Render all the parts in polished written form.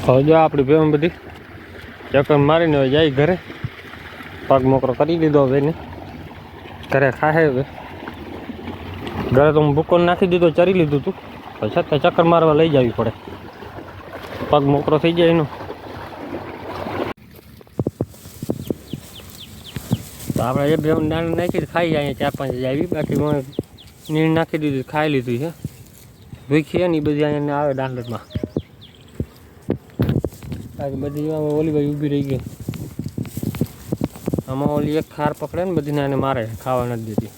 હવે જો આપણી ભેમ બધી ચક્કર મારીને હવે જાય ઘરે. પગ મોકરો કરી દીધો હવે એને ઘરે ખાહે. હવે ઘરે તો હું ભૂકો નાખી દીધો, ચરી લીધું હતું, પછી છતાં ચક્કર મારવા લઈ જવી પડે, પગ મોકરો થઈ જાય એનો. તો આપણે એ ભેમ દાણ નાખી ખાઈ જાય 4-5 આવી, બાકી નીણ નાખી દીધું, ખાઈ લીધું છે. ભૂખી ને એ બધી અહીંયા આવે દાંડમાં, બાકી બધી ઓલી ભાઈ ઊભી રહી ગઈ. આમાં ઓલી એક ખાર પકડે ને બધીને એને મારે, ખાવા નથી દેતી.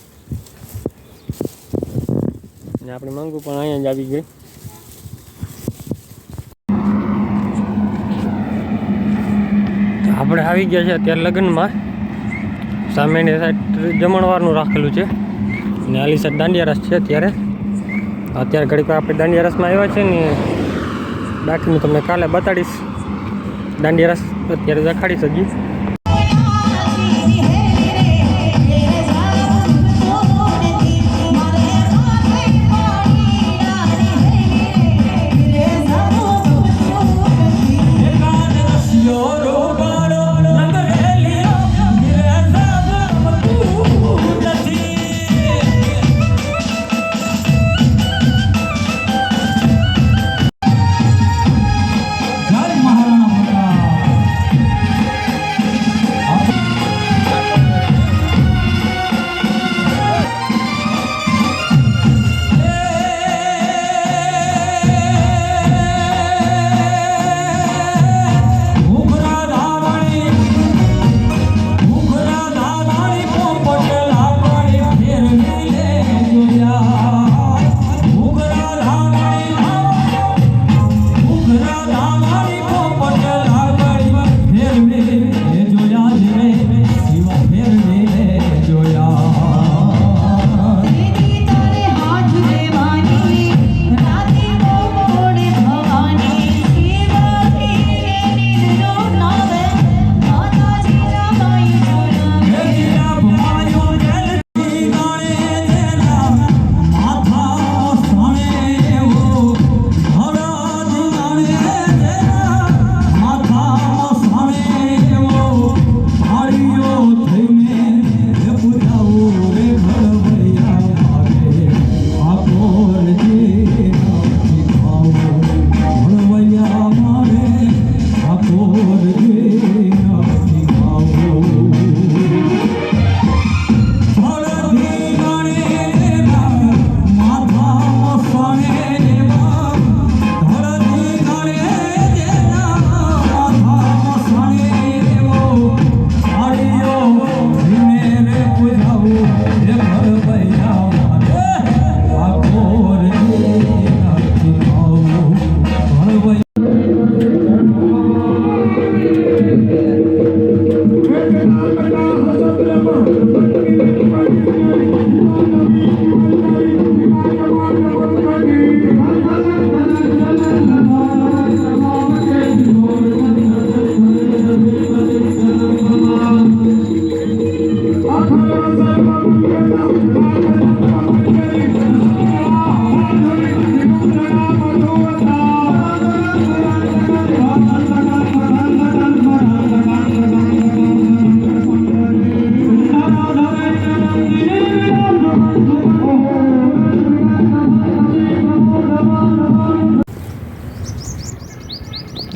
ને આપણી મંગુ પણ અહીંયા જ આવી ગઈ. આપણે આવી ગયા છે અત્યારે લગ્નમાં. સામેની સાઈડ જમણવારનું રાખેલું છે ને આલી સાઈડ દાંડિયા રસ છે. અત્યારે ઘડીક આપણે દાંડિયા રસમાં આવ્યા છે ને, બાકીનું તમને કાલે બતાડીશ. દાંડિયા રસ અત્યારે દેખાડીશ હજી.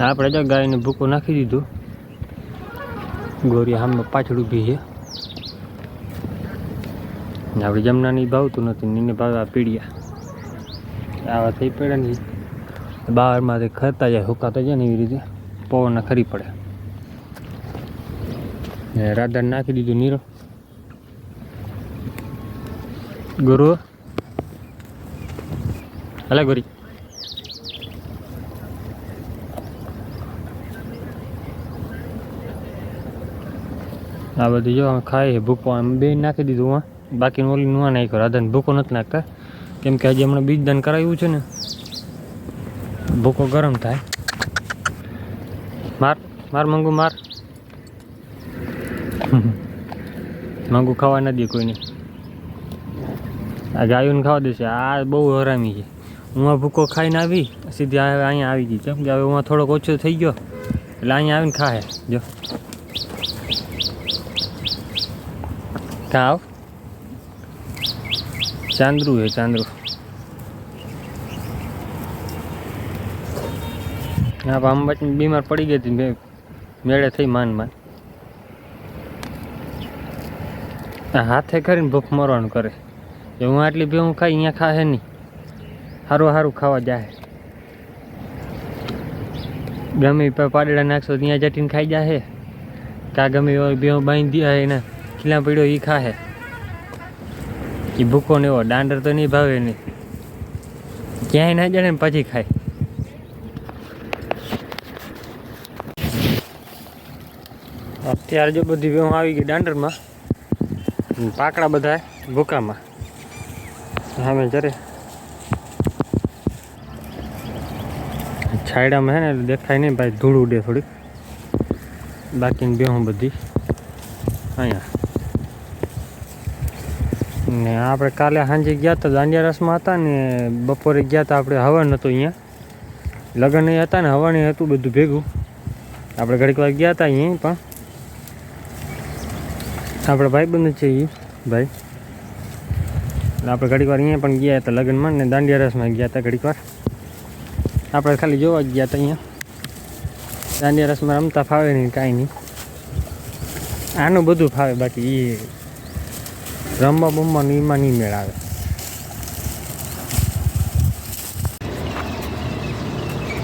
આપણે જો ગાયને ભૂકો નાખી દીધું. ગોરી હામે પાછળ ઊભી છે. આપણે જમનાની ભાવતું નથી, નીને ભાવે આ પીડિયા આવા થઈ પડ્યા નહીં. બહારમાંથી ખરતા જાય, હુકાતા જાય ને એવી રીતે પવન ખરી પડે. રાધાને નાખી દીધું નીરો. ગુરુ હલે ગોરી. આ બધું જો ખાય ભૂકો આમ બે નાખી દીધું. બાકીનું ઓલી નુવા નાખ્યો. રાધાને ભૂકો નથી નાખતા, કેમ કે હજી હમણાં બીજદાન કરાવ્યું છે ને, ભૂકો ગરમ થાય. માર માર મંગુ માર. મંગુ ખાવા ન દે કોઈને. આ ગાયોને ખાવા દેશે. આ બહુ હરામી છે. હું આ ભૂકો ખાઈને આવી સીધી અહીંયા આવી ગઈ કેમ કે હવે હું થોડોક ઓછો થઈ ગયો એટલે અહીંયા આવીને ખાહે જો કાં આવ ચાંદરું હે ચાંદરું હા આમ બચી બીમાર પડી ગઈ હતી મેળે થઈ માન હાથે કરીને ભૂખ મરવાનું કરે એ હું આટલી ભેહું ખાઈ અહીંયા ખાહે નહીં સારું સારું ખાવા જાય ગમે પાડેડા નાખશો ત્યાં જટીને ખાઈ જાય કાં ગમે ભેહું બાંધી દે એને ખીલા પડ્યો એ ખાહે એ ભૂકો ને એવો દાંડર તો નહીં ભાવે નહીં ક્યાંય ના જાણે ને પછી ખાય અત્યારે જો બધી ભેહું આવી ગઈ દાંડરમાં પાકડા બધા ભૂકામાં સામે જરે છાયડામાં હે ને એટલે દેખાય નહીં ભાઈ ધૂળ ઉડે થોડીક બાકીની ભેહું બધી અહીંયા ને આપણે કાલે સાંજે ગયા હતા દાંડિયા રસમાં હતા ને બપોરે ગયા હતા આપણે હવન હતું અહીંયા લગ્ન હતા ને હવન હતું બધું ભેગું આપણે ઘડીક વાર ગયા હતા અહીંયા પણ આપણે ભાઈબંધ છે એ ભાઈ એટલે આપણે ઘડીક વાર અહીંયા પણ ગયા હતા લગ્નમાં ને દાંડિયા રસમાં ગયા હતા ઘડીક વાર આપણે ખાલી જોવા જ ગયા હતા અહીંયા દાંડિયા રસમાં રમતા ફાવે નહીં કાંઈ નહીં આનું બધું ફાવે બાકી એ રમવા બમવાનું એમાં નહીં મેળ આવે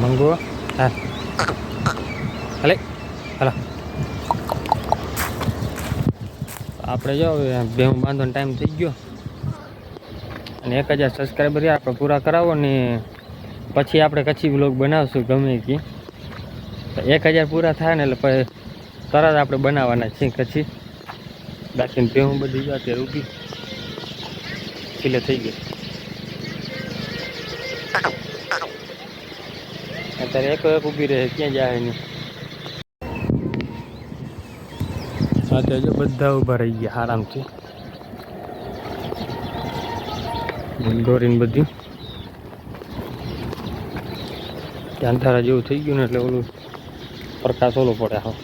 મંગો હા હલે હલો આપણે જો ભેહું બાંધવાનો ટાઈમ થઈ ગયો અને 1000 સબસ્ક્રાઈબર આપણે પૂરા કરાવો ને પછી આપણે કચ્છી વ્લોગ બનાવશું ગમે કે 1000 પૂરા થાય ને એટલે પછી તરત આપણે બનાવવાના છીએ કચ્છી બાકી ભેહું બધી જો અત્યારે ઊભી ખીલે થઈ ગઈ અત્યારે એક ઊભી રહે ક્યાં જાય નહીં અત્યારે જો બધા ઊભા રહી ગયા આરામથી ગોરીને બધી અંધારા જેવું થઈ ગયું ને એટલે ઓલું પ્રકાશ ઓલો પડે હા